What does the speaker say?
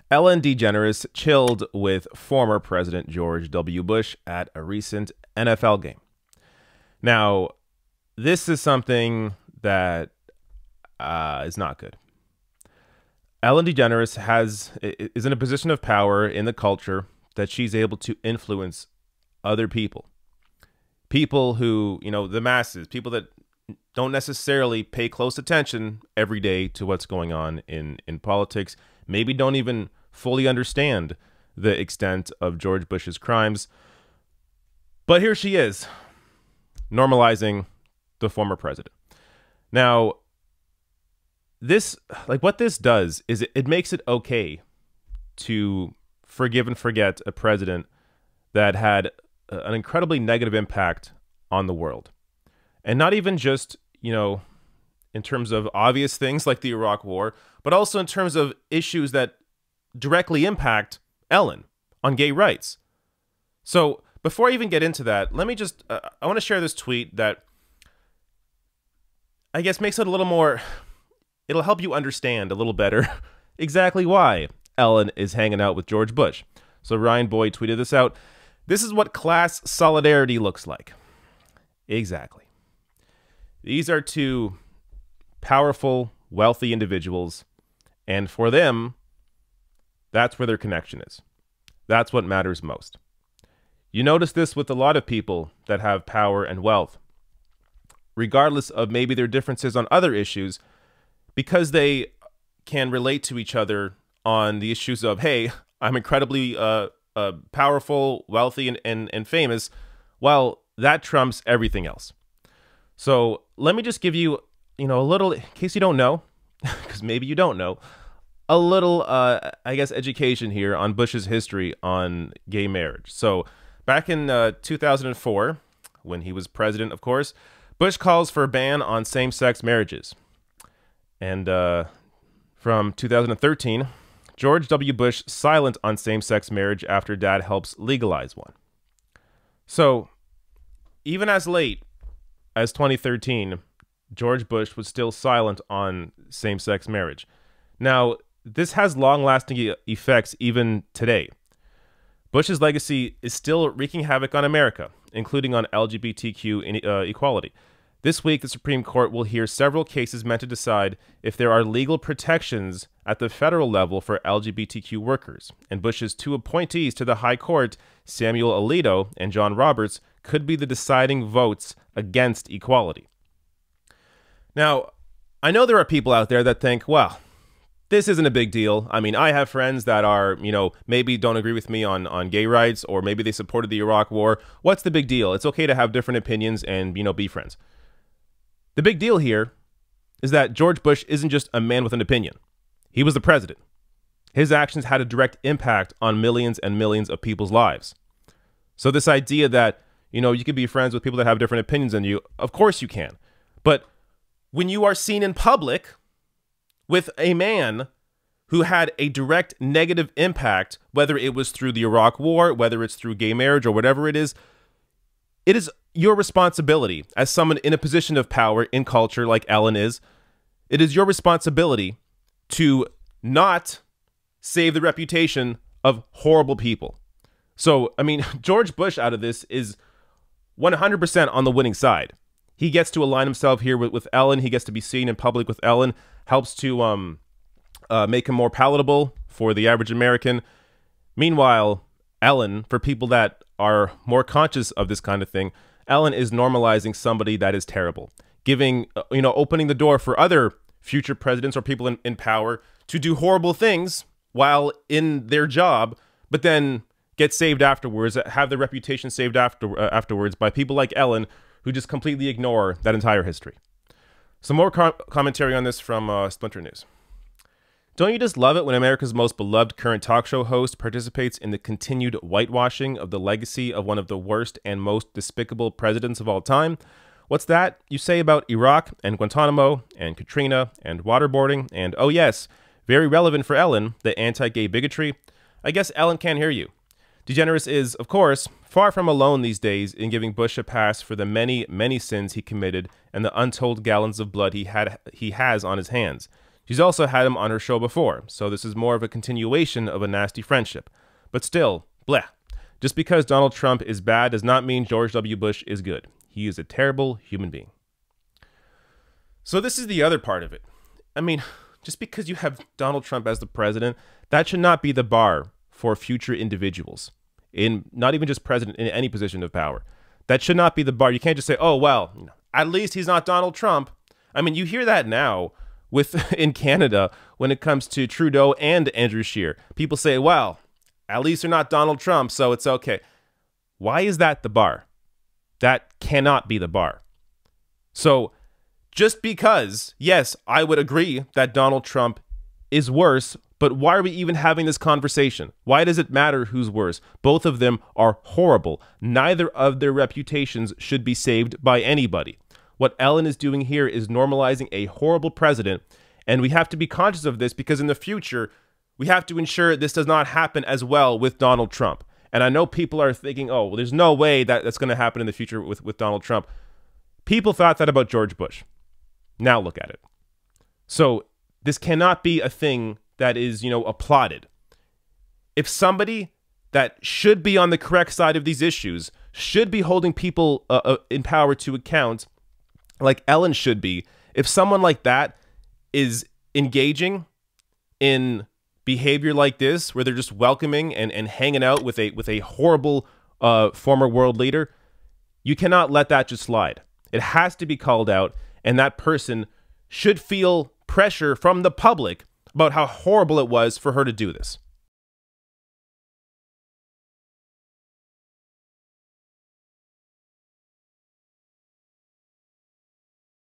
Ellen DeGeneres chilled with former President George W. Bush at a recent NFL game. Now, this is something that is not good. Ellen DeGeneres is in a position of power in the culture that she's able to influence other people. People who, the masses, people that don't necessarily pay close attention every day to what's going on in politics, maybe don't even fully understand the extent of George Bush's crimes. But here she is, normalizing the former president. Now, what this does is it makes it okay to forgive and forget a president that had an incredibly negative impact on the world. And not even just, in terms of obvious things like the Iraq War, but also in terms of issues that directly impact Ellen on gay rights. So before I even get into that, let me just, I want to share this tweet that I guess makes it a little more, it'll help you understand a little better exactly why Ellen is hanging out with George Bush. So Ryan Boyd tweeted this out. This is what class solidarity looks like. Exactly. These are two powerful, wealthy individuals, and for them, that's where their connection is. That's what matters most. You notice this with a lot of people that have power and wealth, regardless of maybe their differences on other issues, because they can relate to each other on the issues of, hey, I'm incredibly powerful, wealthy, and famous. Well, that trumps everything else. So let me just give you, a little, in case you don't know, because maybe you don't know, a little, education here on Bush's history on gay marriage. So back in 2004, when he was president, of course, Bush calls for a ban on same-sex marriages. And from 2013, George W. Bush silent on same-sex marriage after dad helps legalize one. So even as late as 2013, George Bush was still silent on same-sex marriage. Now, this has long-lasting effects even today. Bush's legacy is still wreaking havoc on America, including on LGBTQ equality. This week, the Supreme Court will hear several cases meant to decide if there are legal protections at the federal level for LGBTQ workers. And Bush's two appointees to the High Court, Samuel Alito and John Roberts, could be the deciding votes against equality. Now, I know there are people out there that think, well, this isn't a big deal. I mean, I have friends that are, maybe don't agree with me on gay rights, or maybe they supported the Iraq War. What's the big deal? It's okay to have different opinions and, be friends. The big deal here is that George Bush isn't just a man with an opinion. He was the president. His actions had a direct impact on millions and millions of people's lives. So this idea that, you can be friends with people that have different opinions than you, of course you can. But when you are seen in public with a man who had a direct negative impact, whether it was through the Iraq War, whether it's through gay marriage or whatever it is your responsibility as someone in a position of power in culture like Ellen is. It is your responsibility to not save the reputation of horrible people. So, George Bush out of this is 100% on the winning side. He gets to align himself here with Ellen. He gets to be seen in public with Ellen. Helps to make him more palatable for the average American. Meanwhile, Ellen, for people that are more conscious of this kind of thing, Ellen is normalizing somebody that is terrible, giving, opening the door for other future presidents or people in power to do horrible things while in their job, but then get saved afterwards, have their reputation saved afterwards by people like Ellen, who just completely ignore that entire history. Some more commentary on this from Splinter News. Don't you just love it when America's most beloved current talk show host participates in the continued whitewashing of the legacy of one of the worst and most despicable presidents of all time? What's that you say about Iraq and Guantanamo and Katrina and waterboarding and, oh yes, very relevant for Ellen, the anti-gay bigotry? I guess Ellen can't hear you. DeGeneres is, of course, far from alone these days in giving Bush a pass for the many, many sins he committed and the untold gallons of blood he has on his hands. She's also had him on her show before, so this is more of a continuation of a nasty friendship. But still, bleh. Just because Donald Trump is bad does not mean George W. Bush is good. He is a terrible human being. So this is the other part of it. I mean, just because you have Donald Trump as the president, that should not be the bar for future individuals, in not even just president, in any position of power. That should not be the bar. You can't just say, oh, well, at least he's not Donald Trump. I mean, you hear that now in Canada when it comes to Trudeau and Andrew Scheer. People say, well, at least they're not Donald Trump, so it's okay. Why is that the bar? That cannot be the bar. So just because, yes, I would agree that Donald Trump is worse, but why are we even having this conversation? Why does it matter who's worse? Both of them are horrible. Neither of their reputations should be saved by anybody. What Ellen is doing here is normalizing a horrible president, and we have to be conscious of this because in the future, we have to ensure this does not happen as well with Donald Trump. And I know people are thinking, oh, well, there's no way that that's going to happen in the future with Donald Trump. People thought that about George Bush. Now look at it. So this cannot be a thing that is, applauded. If somebody that should be on the correct side of these issues, should be holding people in power to account, like Ellen should be, if someone like that is engaging in behavior like this, where they're just welcoming and hanging out with a horrible former world leader, you cannot let that just slide. It has to be called out, and that person should feel pressure from the public about how horrible it was for her to do this.